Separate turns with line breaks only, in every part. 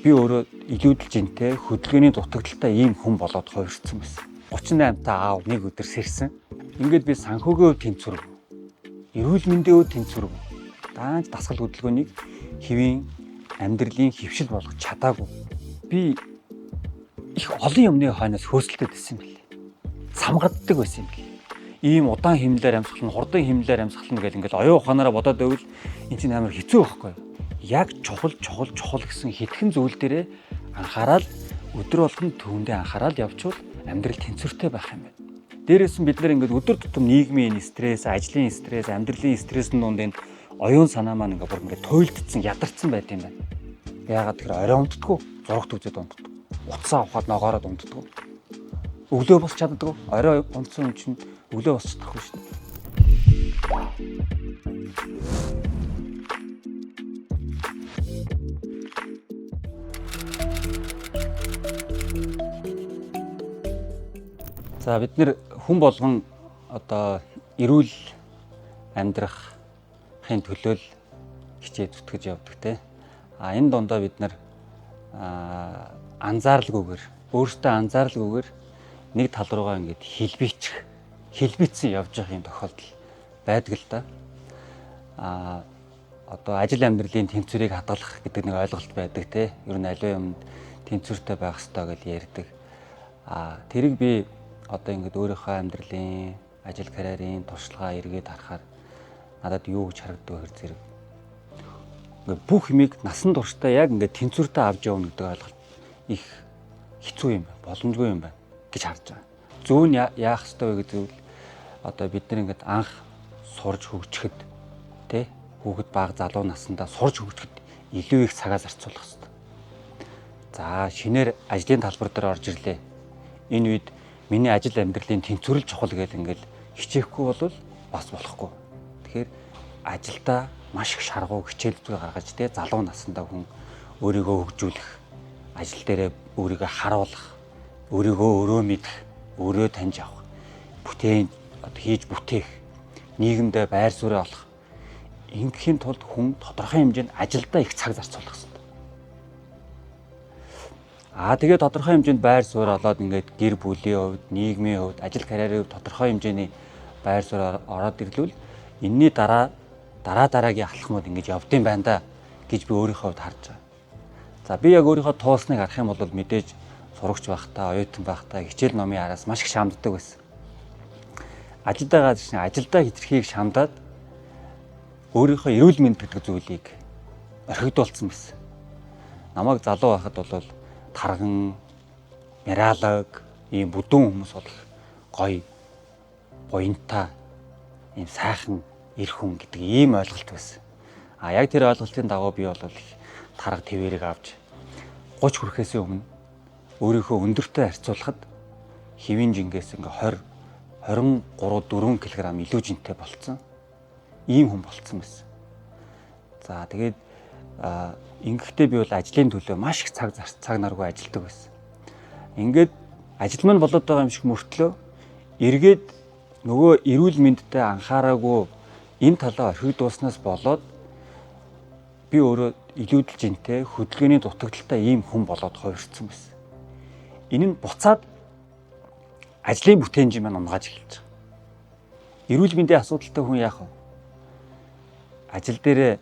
Би өөрөө илүүдэл жинтэй хөдөлгөөний дутагдaltaй ийм хүн болоод хувирсан байсан. 38 та аав нэг өдөр сэрсэн. Ингээд би санхүүгийн хувьд тэнцвэрв. Эрүүл мэндийн хувьд тэнцвэрв. Даанч дасгал хөдөлгөөнийг хэвийн амьдралын хөвшил болгож чадаагүй. Би их олон юмны хойноос хөөсөлтөд байсан юм билээ. Самгаддаг байсан юм билээ. Ийм удаан хэмнэлээр амьсгална, хурдан хэмнэлээр амьсгална гэл ингээд оюун ухаанаараа бодоод байвал энэ чинь амар хэцүү байхгүй юу? Яг чухал гэсэн хитгэн зүйл дээрээ анхаарал өдөр болгон түүндээ анхаарал явуучвал амьдрал тэнцвэртэй байх юм байна. Дээрээс нь бид нэр ингээд өдөр тутам нийгмийн стресс, ажлын стресс, амьдралын стрессийн дунд энэ оюун санаа маань ингээд бүр ингээд туйлдсан, ядарсан байт юм байна. Яагаад тэгэхээр орой унтдаггүй, зурагт үзээд унтдаг. Утсаа ухаад ногоороод унтдаг. Өглөө босч чаддаг. Орой унтсан хүн чинь өглөө босч чадахгүй шүү дээ. За бид нэр хүн болгон одоо эрүүл амьдрахын төлөө хичээж зүтгэж явдаг те. Энэ дондоо бид нар анзааралгүйгээр өөртөө анзааралгүйгээр нэг тал руугаа ингээд хэлбийцэн явж байгаа юм тохиолдол байдаг л да. Одоо ажил амьдралын тэнцвэрийг хадгалах гэдэг нэг ойлголт байдаг те. Ер нь аливаа юмд тэнцвэртэй байх ёстой гэж ярьдаг. Тэрийг би одоо ингээд өөрийнхөө амьдралын ажил карьерийн туршлагаа эргээд харахаар надад юу гэж харагддаг хэр зэрэг. Ингээд бүх юмыг насан туршдаа яг ингээд тэнцвэртэй авч явна гэдэг ойлголт их хэцүү юм байна, боломжгүй юм байна гэж харж байгаа. Зүүн яах ёстой вэ гэдэг нь одоо бид нар ингээд анх сурж хөгжихэд тэ хүүхэд бага залуу наснда сурж хөгжихэд илүү их цагаа зарцуулах ёстой. За шинээр ажлын талбар дээр орж ирлээ. Энэ үед миний ажил амьдралын тэнцвэрл чухал гэж ингээд хичээхгүй бол бас болохгүй. Тэгэхээр ажилдаа маш их шаргуу хичээл зүг гаргаж тэ залуу наснда хүн өөрийгөө хөгжүүлэх, ажил дээрээ өөрийгөө харуулах, өөрийгөө өөрөө мэдэх, өөрөө таньж авах, бүтээн хийж бүтээх, нийгэмдээ байр суурь олох. Ингэхийн тулд хүн тодорхой хэмжээнд ажилдаа их цаг зарцуулах хэрэгтэй. Тэгээ тодорхой хэмжээнд байр суурь олоод ингээд гэр бүлийн хувьд, нийгмийн хувьд, ажил карьерийн хувьд тодорхой хэмжээний байр суурь ороод ирлүүл энэний дараагийн алхмууд ингэж явдсан байна да гэж би өөрийнхөө хувьд харж байгаа. За би яг өөрийнхөө туусныг харах юм бол мэдээж сурагч байхдаа, оюутан байхдаа хичээл номын араас маш их шамддаг байсан. Ажилдаа хэтэрхийг шамдаад өөрийнхөө эрүүл мэнд гэдэг зүйлийг орхигдуулсан байсан. Намайг залуу байхад бол тарган, миралог, ийм бүдүүн хүмүүс бол гоё, буянтай, ийм сайхан эр хүн гэдэг ийм ойлголт байсан. Яг тэр ойлголтын дагуу би бол тарга твэрийг авч 30 хүрэхээс өмнө өөрийнхөө өндөртэй харьцуулахад хэвийн жингээс ингээ 23-4 кг илүү жинтэй болцсон. Ийм хүн болцсон байсан. За тэгээд ингэхдээ би бол ажлын төлөө маш их цаг наргүй ажилладаг байсан. Ингээд ажил маань болоод байгаа юм шиг мөртлөө эргээд нөгөө эрүүл мэндэд анхаараагүй энэ талаа орхигдуулснаас болоод би өөрөө илүүдэл жинтэй хөдөлгөөний дутагдaltaй ийм хүн болоод хувирсан байсан. Энэ нь буцаад ажлын бүтээнжин маань унгааж эхэлж байгаа. Эрүүл мэндийн асуудалтай хүн яах вэ? Ажил дээрээ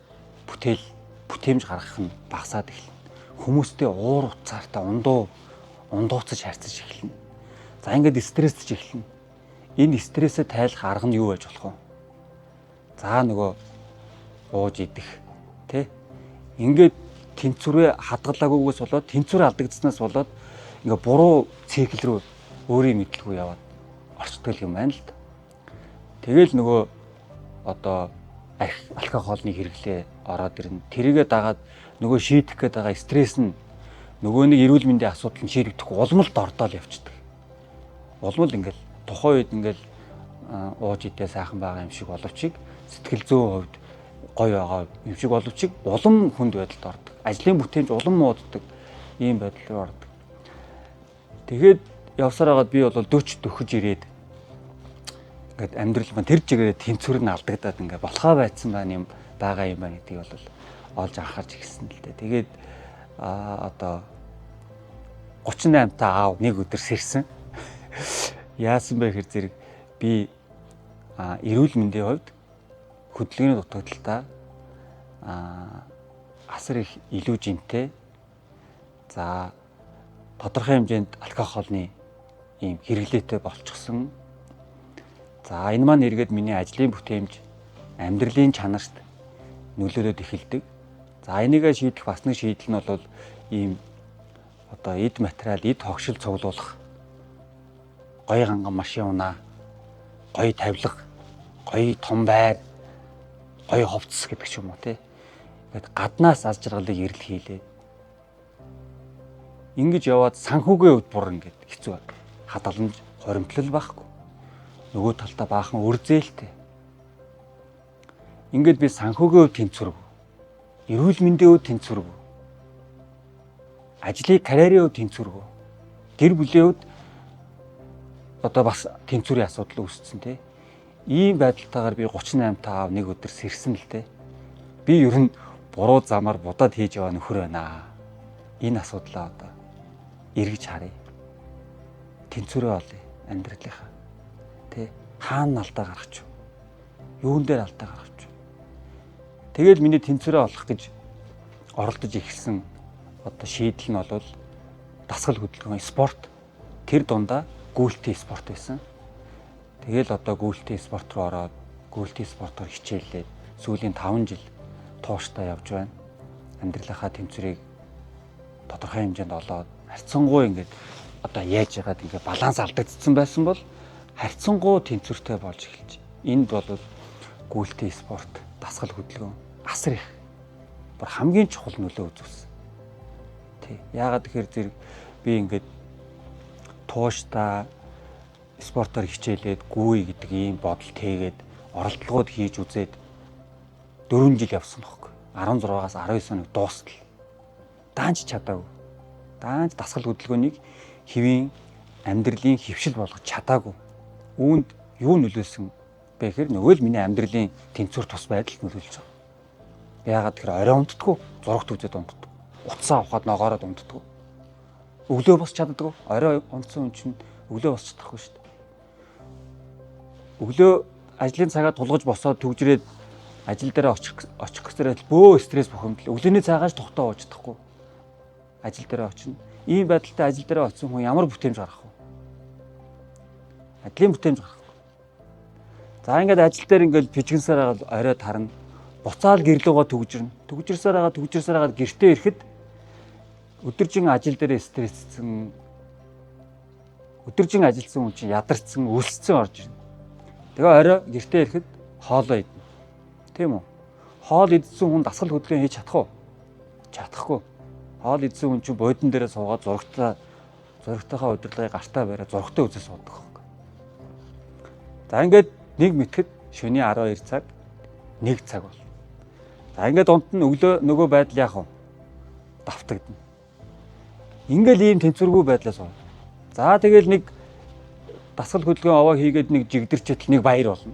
бүтээмж гаргах нь багасаад эхэлнэ. Хүмүүстэй уур уцаартай ундууцаж харьцаж эхэлнэ. За ингээд стрессж эхэлнэ. Энэ стрессээ тайлах арга нь юу байж болох вэ? За нөгөө ууж идэх тий. Ингээд тэнцвэрээ хадгалаагүйгээс болоод тэнцвэрээ алдагдсанаас болоод ингээ буруу цикл рүү өөрийн мэдлгүй яваад орчдөг юм байна л да. Тэгэл нөгөө одоо алкогольны хэрэглээ ороод ирнэ. Тэрийгэ дагаад нөгөө шийдэх гээд байгаа стресс нь нөгөө нэг эрүүл мэндийн асуудал нь шийдэгдэхгүй улмалд ордоол явцдаг. Улмал ингээл тухайн үед ингээл ууж идээ сайхан байгаа юм шиг боловч сэтгэл зүйн хувьд гоё байгаа юм шиг боловч улам хүнд байдалд ордог. Ажлын бүтээнж улам мууддаг ийм байдал руу ордог. Тэгээд явсаар хагаад би бол 40 төгөж ирээд ингээд амьдрал маань тэр чигээрээ тэнцвэр нь алдагдаад ингээд болохоо байцсан байна юм байгаа юм байна гэдгийг бол олж анхаарч ирсэн л дээ. Тэгээд одоо 38 та аав нэг өдөр сэрсэн. Яасан бэ гэхээр зэрэг би эрүүл мэндийн хувьд хөдөлгөөний дутагдaltaа асар их илүү жинтэй. За тодорхой хэмжээнд алкогольны ийм хэрэглээтэй болчихсон. За энэ маань эргээд миний ажлын бүтээмж, амьдралын чанарт нөлөөлөд эхэлдэг. За энийгээ шийдэх бас нэг шийдэл нь бол ийм одоо эд материал, эд хогшил цуглуулах, гоё ханган машин унаа, гоё тавилга, гоё том байр, гоё ховцс гэдэг ч юм уу тий. Ингээд гаднаас аз жаргалыг эрэл хийлээ. Ингэж яваад санхүүгийн хувьд бүр ингээд хэцүү байна. Хадгаламж, хоримтлал байхгүй. Нөгөө талдаа баахан үрзээлтэй. Ингээд би санхүүгийн хувьд тэнцвэргүй. Эрүүл мэндийн хувьд тэнцвэргүй. Ажлын карьерийн хувьд тэнцвэргүй. Гэр бүлийн хувьд одоо бас тэнцвэрийн асуудал үүссэн тий. Ийм байдалтайгаар би 38 та аав нэг өдөр сэрсэн л дээ. Би ер нь буруу замаар будаад хийж яваа нөхөр байна. Энэ асуудлаа одоо эргэж харъя. Тэнцвэрээ олъё амьдралынхаа. Тэ хаана алдаа гаргач вэ? Юун дээр алдаа гаргач вэ? Тэгэл миний тэнцвэрээ олох гэж оролдож эхэлсэн одоо шийдэл нь бол дасгал хөдөлгөөн спорт. Тэр дундаа гүйлтийн спорт байсан. Тэгэл одоо гүйлтийн спорт руу ороод гүйлтийн спортоор хичээллээд сүүлийн 5 жил тууштай явж байна. Амьдралынхаа тэнцвэрийг тодорхой хэмжээнд олоод харьцангуй ингээд одоо яаж яагаад ингээд баланс алдагдсан байсан бол харьцангуй тэнцвэртэй болж эхэлж. Энд бол гүйлтийн спорт, дасгал хөдөлгөөн асар их бүр хамгийн чухал нөлөө үзүүлсэн. Тий. Яагаад тэгэхээр зэрэг би ингээд тууштай спортоор хичээлээд гүйе гэдэг ийм бодол тээгээд оролдлогод хийж үзээд 4 жил явсан байхгүй. 16-аас 19 хоног дуустал. Даанч чадаагүй. Даанч дасгал хөдөлгөөнийг хэвийн амьдралын хөвшил болгож чадаагүй. Үүнд юу нөлөөсөн бэ гэхээр нөгөө л миний амьдралын тэнцвэр тус байдал нөлөөлж байгаа. Яагаад тэгэхээр орой унтдаггүй, зурагт үзээд унтдаг. Утсаа авахад ногоороод унтдаг. Өглөө босч чаддаггүй. Орой унтсан хүн чинь өглөө босч чадахгүй шүү дээ. Өглөө ажлын цагаа тулгаж босоод төгжрээд ажил дээр очих гэсээр бөө стресс бухимдал. Өглөөний цагааж тогтоо ууж чадахгүй. Ажил дээр очино. Ийм байдалтай ажил дээр очисон хүн ямар бүтээмж гаргах вэ? Ажлын бүтээмж гаргах. За ингээд ажил дээр ингээд пижгэнсээр хагаад орой тарна. Буцаал гэрлөөгөө төгжирнэ. Төгжирсээр хагаад гэртээ ирэхэд өдөржин ажил дээр стрессцэн, өдөржин ажилласан хүн чинь ядарсан, өлсцэн орж ирнэ. Тэгээ орой гэртээ ирэхэд хоолоо идэнэ. Тийм үү? Хоол идсэн хүн дасгал хөдөлгөөн хийж чадах уу? Чадахгүй. Хоол идсэн хүн чинь бодин дээрээ суугаад зурагтайхаа удирдлагыг гартаа бариад зурагтай үзээ суудаг хөөх. За ингээд нэг мэтгэд шөнийн 12 цаг 1 цаг бол. За ингээд унт нь өглөө нөгөө байдал яах вэ? Давтагдана. Ингээл ийм тэнцвэргүй байдлаас байна. За тэгэл нэг дасгал хөдөлгөөн овоо хийгээд нэг жигдэрчэтэл нэг баяр болно.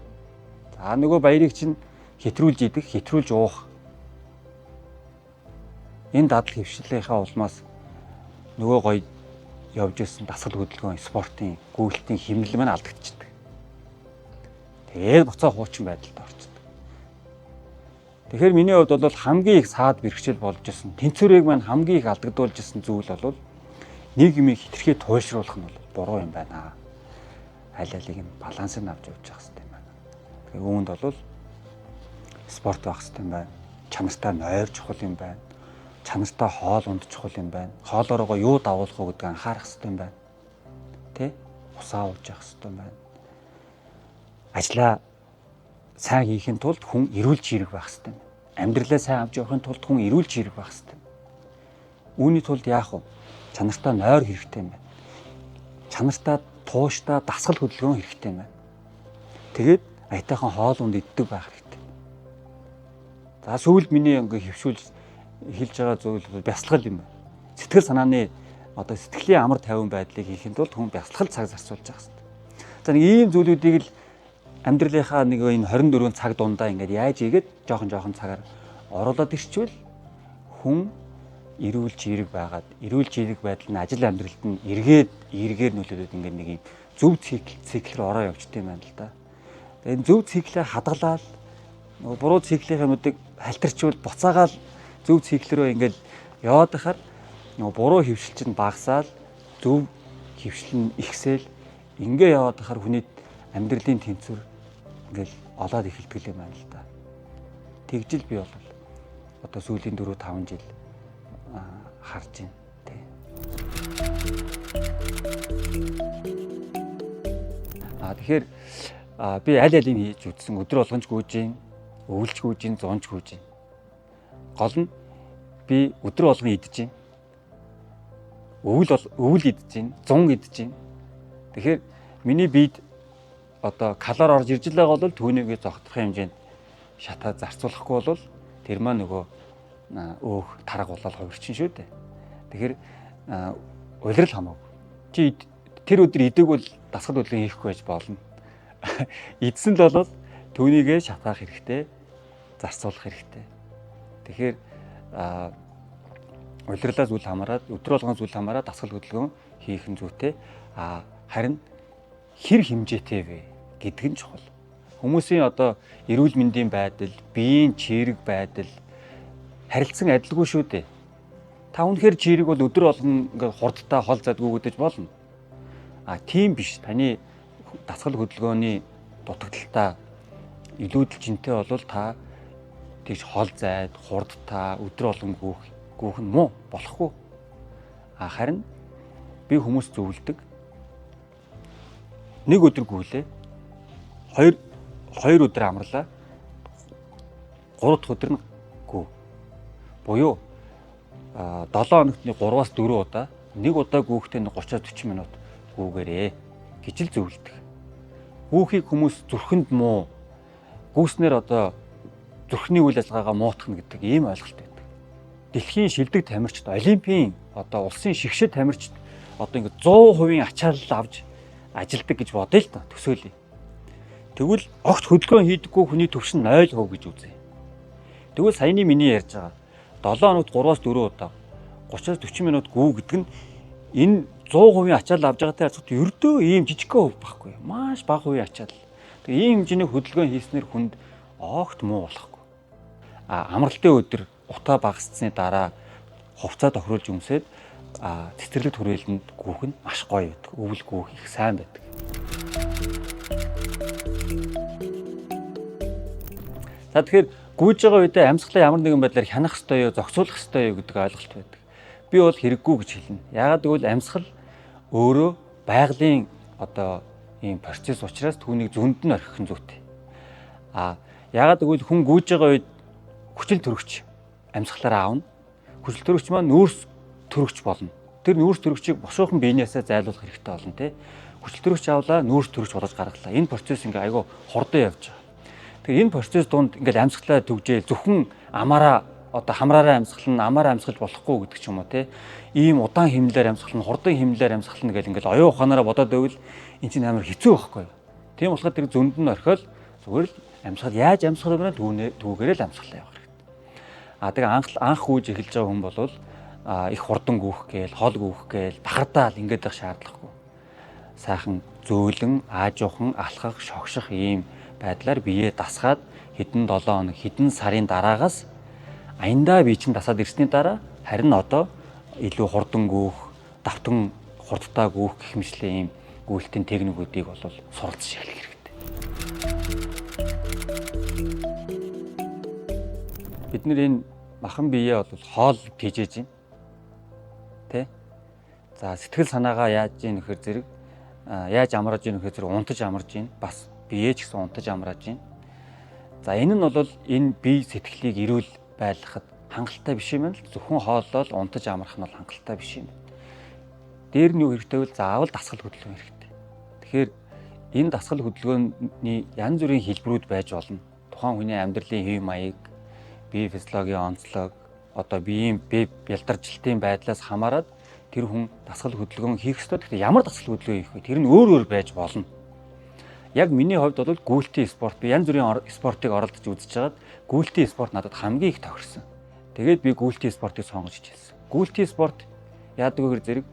За нөгөө баярыг чинь хэтрүүлж идэх, хэтрүүлж уух. Энэ дадал хөвшлийнхаа улмаас нөгөө гоё явж исэн дасгал хөдөлгөөн, спортын, гүйлтийн хэмнэл маань алдагдчихдаг. Тэгээд буцаа хуучин байдалд орчдөг. Тэгэхээр миний хувьд бол хамгийн их саад бэрхшээл болж исэн, тэнцвэрийг маань хамгийн их алдагдуулж исэн зүйл бол нийгмийг хэтэрхий туйлшруулах нь бол буруу юм байна. Аль алиг нь балансыг авч явж явах хэрэгтэй юм байна. Тэгэхээр үүнд бол спорт байх хэрэгтэй юм байна. Чанартай нойр чухал юм байна. Чанартай хоол унд чухал юм байна. Хоолоороо юу дагуулах вэ гэдгийг анхаарах хэрэгтэй юм байна. Тэ? Усаа ууж явах хэрэгтэй юм байна. Ажлаа сайн хийхин тулд хүн эрүүл чирэг байх хэрэгтэй юм. Амьдралаа сайн авч явахын тулд хүн эрүүл чирэг байх хэрэгтэй. Үүний тулд яах вэ? Чанартай нойр хэрэгтэй юм байна. Чанартай тууштай дасгал хөдөлгөөн хэрэгтэй юм байна. Тэгээд аятайхан хоол унд иддэг байх хэрэгтэй. За сүүлд миний ингээ хөвшүүлж эхэлж байгаа зүйл бол бясалгал юм байна. Сэтгэл санааны одоо сэтгэлийн амар тайван байдлыг хийхин тулд хүн бясалгал цаг зарцуулж байгаа хэрэгтэй. За нэг ийм зүйлүүдийг л амьдралынхаа нэг энэ 24 цаг дундаа ингээд яаж ийгээд жоохон цагаар оруулаад ирчвэл хүн эрүүл чирэг байгаад эрүүл чирэг байдал нь ажил амьдралд нь эргээр нөлөөлөд ингээд нэг юм зөв цикл рүү ороо явжтэй юм байна л да. Тэгээ энэ зөв циклээ хадгалаад нөгөө буруу циклийн юмнуудыг халтарчвал буцаагаал зөв цикл рүү ингээд яваад байхаар нөгөө буруу хөвшилч нь багасаал зөв хөвшил нь ихсээл ингээ яваад байхаар хүний амьдралын тэнцвэр ингээл олоод эхэлдэг юм байна л да. Тэгжил би бол одоо сүүлийн 4-5 жил харж байна тий. Тэгэхээр би аль алийг хийж үзсэн өдөр болгонч гүйж гин, өвөлж гүйж гин, зунж гүйж гин. Гол нь би өдөр болгон идэж гин. Өвөл идэж гин, зун идэж гин. Тэгэхээр миний биед одоо калори орж ирж байгаа бол түүнийг зогтохын хэмжээнд шатаа зарцуулахгүй бол тэр маань нөгөө өөх тараг болоод хувирчин шүү дээ. Тэгэхээр улирал хамаагүй. Чи тэр өдөр идэг бол дасгал хөдөлгөөн хийхгүй байж болно. Идсэн л бол түүнийгээ шатаах хэрэгтэй, зарцуулах хэрэгтэй. Тэгэхээр улирлаас үл хамааран өдөр болгон зүйл хамааран дасгал хөдөлгөөн хийх нь зүйтэй. Харин хэр хэмжээтэй вэ гэдг нь чухал. Хүмүүсийн одоо эрүүл мэндийн байдал, биеийн чирэг байдал харилцан адилгүй шүү дээ. Та үнэхээр чирэг бол өдөр болгон ингээд хурдтай хол задгүй гэдэж болно. Тийм биш. Таны дасгал хөдөлгөөний дутагдaltaа илүүдэл жинтэй бол та тийж хол зайд, хурдтай өдөр болгон гүүх нь муу болохгүй. Харин би хүмүүс зөвлөдөг. Нэг өдөр гүйлээ. 2 өдөр амарлаа. 3 дахь өдөр нь гүү. Буюу 7 хоногт 3-4 удаа нэг удаа гүүхдээ 30-40 минут гүүгээрээ гэж л зөвлөдөг. Гүүхийг хүмүүс зүрхэнд муу гүүснээр одоо зүрхний үйл ажиллагаагаа муутгах нь гэдэг ийм ойлголт байдаг. Дэлхийн шилдэг тамирчид, олимпийн одоо улсын шигшэд тамирчид одоо ингэ 100% ачаалал авч ажилдаг гэж бодъё л та төсөөлье. Тэгвэл огт хөдөлгөөн хийдэггүй хүний төвшин 0% гэж үзье. Тэгвэл саяны миний ярьж байгаа 7 хоногт 3-4 удаа 30-40 минут гүү гэдэг нь энэ 100% ачаалал авж байгаатай харьцуулбал ердөө ийм жижигхэн хөв байхгүй. Маш бага хувийн ачаалал. Тэгээ ийм хэмжээний хөдөлгөөн хийснээр хүнд огт муу болохгүй. Амралтын өдөр утаа багасцсны дараа хувцас тохируулж өмсөд цэцэрлэг түрээлэнд гүүх нь маш гоё байдаг. Өвөл гүүх их сайн байдаг. За тэгэхээр гүйж байгаа үедээ амьсгалаа ямар нэгэн байдлаар хянах ёстой юу, зохицуулах ёстой юу гэдэг ойлголт байдаг. Би бол хэрэггүй гэж хэлнэ. Яагаад гэвэл амьсгал өөрөө байгалийн одоо ийм процесс учраас түүнийг зөнд нь орхих нь зүйтэй. Яагаад гэвэл хүн гүйж байгаа үед хүчил төрөгч амьсгалаараа аавна. Хүчил төрөгч маань нүүрс төрөгч болно. Тэр нүүрс төрөгчийг бушуухан биенээсээ зайлуулах хэрэгтэй болно тий. Хүчил төрөгч авлаа, нүүрс төрөгч болгож гаргалаа. Энэ процесс ингээ айгүй хурдан явж байгаа. Тэгээ энэ процесс донд ингээл амьсгалаа төгжээл зөвхөн амаараа одоо хамраараа амьсгална, амаараа амьсгалж болохгүй гэдэг ч юм уу тий. Ийм удаан хэмнэлээр амьсгална, хурдан хэмнэлээр амьсгална гэл ингээл оюун ухаанаараа бодоод байвал энэ чинь амар хэцүү байхгүй юу. Тийм болохоор тэр зөнд нь орхиол зүгээр л амьсгал яаж амьсгах вэ түүгээр л амьсгалаа явах хэрэгтэй. Тэгээ анх гүйж эхэлж байгаа хүн бол их хурдан гүйх гээл, хол гүйх гээл, бахардаал ингээд байх шаардлагагүй. Сайхан зөөлөн, аажуухан, алхах, шогших ийм байдлаар биеэ дасгаад хэдэн 7 хоног, хэдэн сарын дараагаас аяндаа бие чинь дасаад ирсний дараа харин одоо илүү хурдан гүйх, давтан хурдтай гүйх гэх мэтлээ ийм гүйлтийн техникүүдийг бол суралцж эхлэх хэрэгтэй. Бид нэр энэ махан биеэ бол хоол пижэж байна. Тэ? За сэтгэл санаагаа яаж ийн нөхөр зэрэг яаж амрааж ийн нөхөр зэрэг унтаж амарж ийн бас биеэ ч гэсэн унтаж амрааж ийн. За энэ нь бол энэ бие сэтгэлийг эрүүл байлгахад хангалттай биш юм л зөвхөн хооллол унтаж амрах нь бол хангалттай биш юм. Дээр нь юу хэрэгтэй вэ? Заавал дасгал хөдөлгөөн хэрэгтэй. Тэгэхээр энэ дасгал хөдөлгөөний янз бүрийн хэлбэрүүд байж болно. Тухайн хүний амьдралын хэв маяг, бие физиологийн онцлог, одоо биеийн бие бялдарчлалтын байдлаас хамаарат тэр хүн дасгал хөдөлгөөн хийх ёстой. Тэгэхээр ямар дасгал хөдөлгөөн хийх вэ? Тэр нь өөр байж болно. Яг миний хувьд бол гүйлтийн спорт, би янз бүрийн спортыг оролдож үзэж байгаад гүйлтийн спорт надад хамгийн их тохирсон. Тэгээд би гүйлтийн спортыг сонгож хичээсэн. Гүйлтийн спорт яадаг вэ гэхээр зэрэг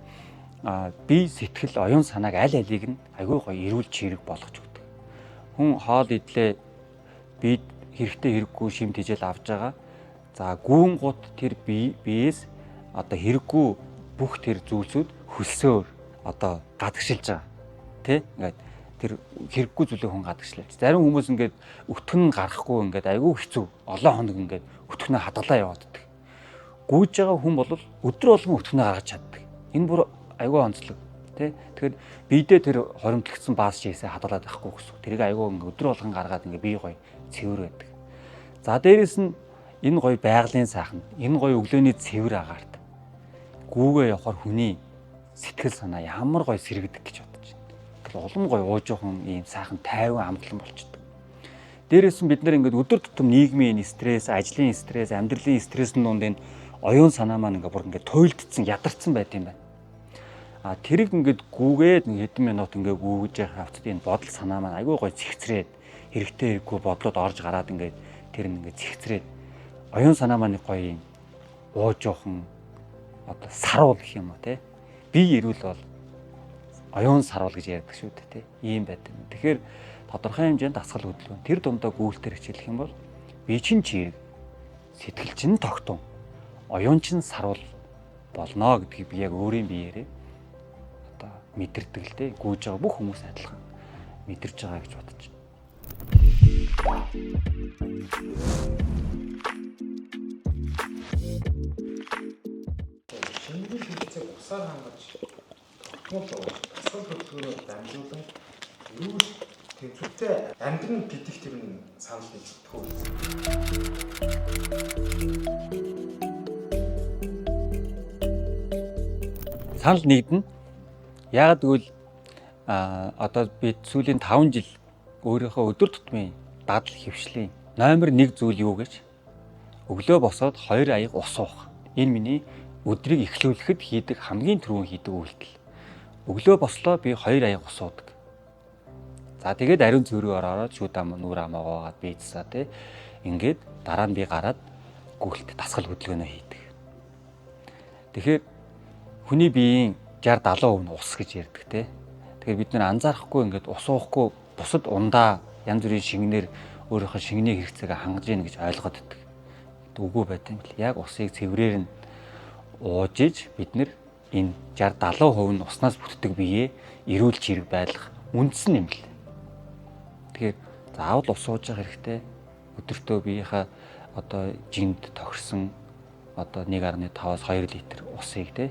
бие сэтгэл оюун санааг аль алиг нь аягүй гоё эрүүл чирэг болгож өгдөг. Хүн хоол идлээ бид хэрэгтэй хэрэггүй шимт хижээл авч байгаа. За гүүн гут тэр биеэс одоо хэрэггүй бүх тэр зүйлсүүд хөлсөөр одоо гадагшилж байгаа. Тэ? Ингээд тэр хэрэггүй зүйлийг хүн гадагшлаач. Зарим хүмүүс ингээд өтгөн гарахгүй ингээд аягүй хэцүү олон хоног ингээд өтгөнөө хадгалаа явааддаг. Гүйж байгаа хүн бол өдөр болгон өтгөнөө гаргаж чаддаг. Энэ бүр аягүй онцлог. Тэ? Тэгэхээр биедээ тэр хоримтлагдсан бааз шийсээ хадгалаад байхгүй гэсэн. Тэрийг аягүй ингээд өдөр болгон гаргаад ингээд бие гоё цэвэр байдаг. За дээрэс нь энэ гоё байгалийн сайхан, энэ гоё өглөөний цэвэр агаарт гүүгээ явахаар хүний сэтгэл санаа ямар гоё сэргийдэг гэж бодож байна. Тэгэхээр улам гоё уужуухан ийм сайхан тайван амгалан болчихдээ. Дээрээс нь бид нэр ингээд өдөр тутам нийгмийн стресс, ажлын стресс, амьдралын стрессийн дунд энэ оюун санаа маань ингээд бүр ингээд туйлдсан, ядарсан байт юм байна. Тэрийг ингээд гүүгээд нэг хэдэн минут ингээд гүүгэж явах хавцад энэ бодол санаа маань айгүй гоё зихцрээд хэрэгтэй хэрэггүй бодлоод орж гараад ингээд тэр ингээд зихцрээд оюун санаа маань гоё юм уужуухан одоо саруул гэх юм уу те. Бие эрүүл бол оюун саруул гэж ярьдаг шүү дээ те. Ийм байдаг. Тэгэхээр тодорхой хэмжээнд дасгал хөдөлгөөн тэр дундаа гүйлтээр хичээлэх юм бол бие чинь чирэг, сэтгэл чинь тогтун, оюун чинь саруул болно гэдгийг би яг өөрийн биеэрээ одоо мэдэрдэг л дээ. Гүйж байгаа бүх хүмүүс адилхан мэдэрч байгаа гэж бодож байна.
Шингэл хэлцээг усаар хангаж тогтмол дасгал хөдөлгөөнөөр дамжуулан эрүүл төвчтэй амьдрын гэдэгт тэр нь санал нэгддэг үү?
Санал нэгдэнэ. Яагаад гэвэл одоо би сүүлийн 5 жил өөрийнхөө өдөр тутмын дадал хөвшлийн номер 1 зүйл юу гэж өглөө босоод 2 аяга ус уух. Энэ миний өдрийг эхлүүлэхэд хийдэг хамгийн түрүүн хийдэг үйлдэл. Өглөө бослоо би 2 аяга ус уудаг. За тэгээд ариун цэврүү ороод шүд ам нүур амаагаад бийцсаа тий. Ингээд дараа нь би гараад гүйлт дасгал хөдөлгөөнөө хийдэг. Тэгэхээр хүний биеийн 60-70% нь ус гэж ярьдаг тий. Тэгэхээр бид нэр анзаарахгүй ингээд ус уухгүй бусад ундаа янз бүрийн шингэнээр өөрийнхөө шингэний хэрэгцээгээ хангаж ийн гэж ойлгоод байдаг. Үгүй байт юм бэл. Яг усыг цэврээр нь ууж иж бид нэр энэ 60-70% нь уснаас бүтдэг биеэ эрүүл чирэг байлгах үндсэн юм л. Тэгэхээр заавал ус ууж явах хэрэгтэй. Өдөртөө биеийнхаа одоо жинд тохирсон одоо 1.5-аас 2 литр усыг те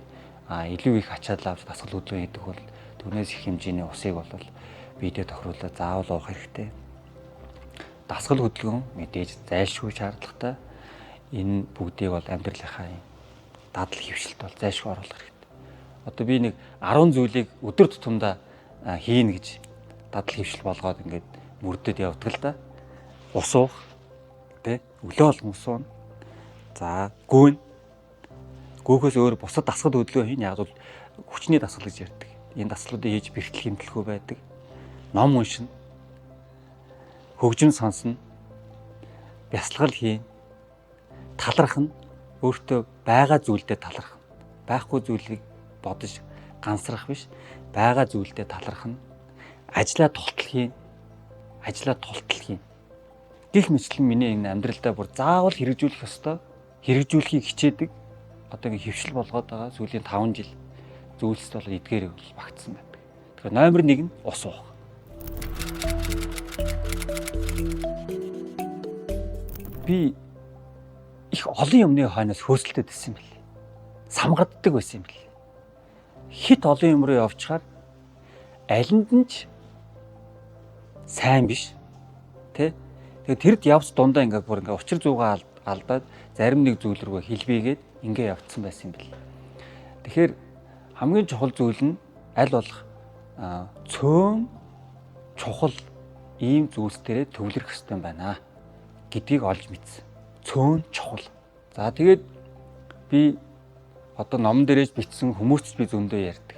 илүү их ачаалал авч дасгал хөдөлгөөн хийдэг бол түүнээс их хэмжээний усыг бол биедээ тохируулаад заавал уух хэрэгтэй. Дасгал хөдөлгөөн мэдээж зайлшгүй шаардлагатай. Энэ бүгдийг бол амьдралынхаа дадал хөвшилт бол зайлшгүй оруулах хэрэгтэй. Одоо би нэг 10 зүйлийг өдөр тутамдаа хийнэ гэж дадал хөвшил болгоод ингээд мөрдөд явдаг л да. Ус уух, тэ өглөө болгон ус ууна. За гөөхөөс өөр бусад дасгал хөдөлгөөн хийн. Яг бол хүчний дасгал гэж ярьдаг. Энэ дасгалуудыг хийж бэртэл хэмтэлгүй байдаг. Ном уншина. Хөгжим сонсно. Бясалгал хийн. Талархна. Өөртөө байгаа зүйлдээ талархна. Байхгүй зүйлийг бодож гансрах биш. Байгаа зүйлдээ талархна. Ажлаа тултал хийн. Гэх мэтлэн миний энэ амьдралдаа бүр заавал хэрэгжүүлэх ёстой. Хэрэгжүүлэхийг хичээдэг. Одоо ингэ хөвшил болгоод байгаа сүүлийн 5 жил зүйлсд бол эдгээр бол багтсан байдаг. Тэгэхээр номер 1 нь ус уух. Би их олон юмны хойноос хөөцөлтөд байсан юм бэл. Самгаддаг байсан юм бэл. Хит олон юм руу явчихаар алинд нь ч сайн биш. Тэ? Тэгээд тэрд явц дундаа ингээ бүр ингээ учир зуугаа алдаад зарим нэг зүйл рүү хэлбийгээд ингээ явцсан байсан юм бэл. Тэгэхээр хамгийн чухал зүйл нь аль болох цөөн чухал ийм зүйлсдэрээ төвлөрөх хэрэгтэй байна гэдгийг олж мэдсэн. Цөөн чухал. За тэгээд би одоо номон дээрээс бичсэн хүмүүст би зөндөө ярьдаг.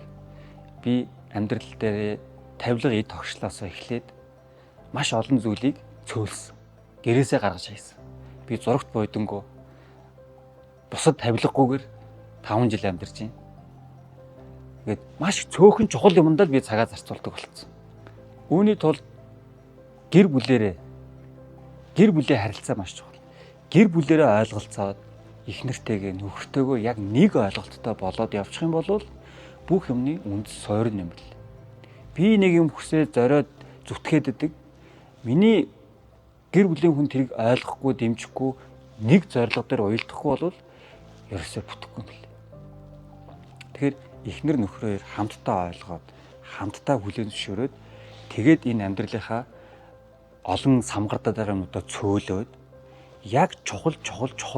Би амьдрал дээр тавилга эд тогшлоосоо эхлээд маш олон зүйлийг цөөлсөн. Гэрээсээ гаргаж хайсан. Би зурагт бойдонгоо бусад тавилгагүйгээр 5 жил амьдарч байна. Ингээд маш цөөхөн чухал юмд л би цагаа зарцуулдаг болсон. Үүний тулд гэр бүлээ харилцаа маш чухал. Гэр бүлээрээ ойлголцоод их нэртэйгээ нөхөртөөгөө яг нэг ойлголттой болоод явчих юм бол бүх юмны үндэс сойрн юм бэл. Би нэг юм хүсээд зориод зүтгээд идэг. Миний гэр бүлийн хүн тэрийг ойлгохгүй, дэмжихгүй, нэг зорилго дээр уялдахгүй бол ерөөсөө бүтэхгүй юм бэл. Тэгэхээр эхнэр нөхрөө хамтдаа ойлгоод, хамтдаа хүлээн зөвшөөрөөд тэгээд энэ амьдралынхаа олон самгардаад байгаа юмудаа цөөлөөд яг чухал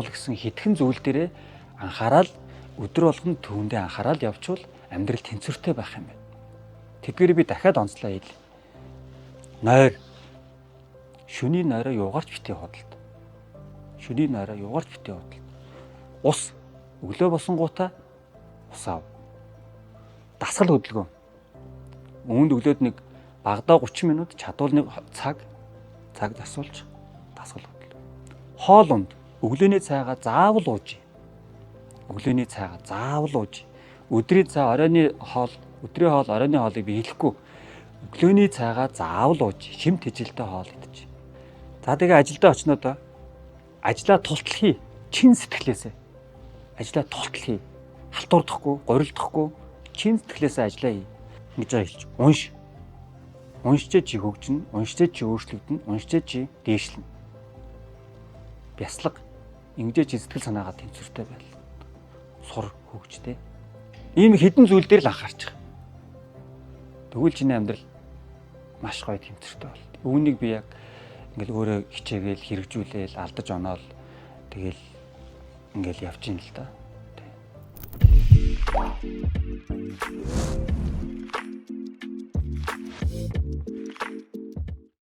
гэсэн хитгэн зүйл дээрээ анхаарал өдөр болгон түүндээ анхаарал явуучвал амьдрал тэнцвэртэй байх юм байна. Тэгэхээр би дахиад онцлоо хэл. Нойр. Шөнийн нойроо юугаарч битгий худалд. Шөнийн нойроо юугаарч битгий худалд. Ус. Өглөө босонгуудаа ус ав. Дасгал хөдөлгөөн. Үүнд өглөөд нэг багадаа 30 минут, чадвал нэг цаг засуулж дасгал хөдөлгөөн. Хоол унд. Өглөөний цайгаа заавал ууж. Өглөөний цайгаа заавал ууж. Өдрийн цай, оройны хоол, өдрийн хоол, оройны хоолыг би хэлэхгүй. Өглөөний цайгаа заавал ууж, шимт хижилтэй хоол идэж. За тэгээ ажилдаа очноо доо. Ажлаа тултал хий. Чин сэтгэлээсээ. Ажлаа тултал хий. Халтурдахгүй, горилдохгүй, чин сэтгэлээсээ ажиллаа хий. Ингэж хэлж. Унш. Уншчээ чи хөгжинэ, уншчээ чи өөрчлөгдөнө, уншчээ чи дээшлэнэ. Бяслаг. Ингэж чи сэтгэл санаагаа тэнцвэртэй байл. Сур хөгжтэй. Ийм хідэн зүйл дээр л анхаарч байгаа. Тэгвэл чиний амьдрал маш гоё тэмцэртэй бол. Үүнийг би яг ингээл өөрөө хичээгээл хэрэгжүүлээл алдаж оноол тэгэл ингээл явж ийн л да.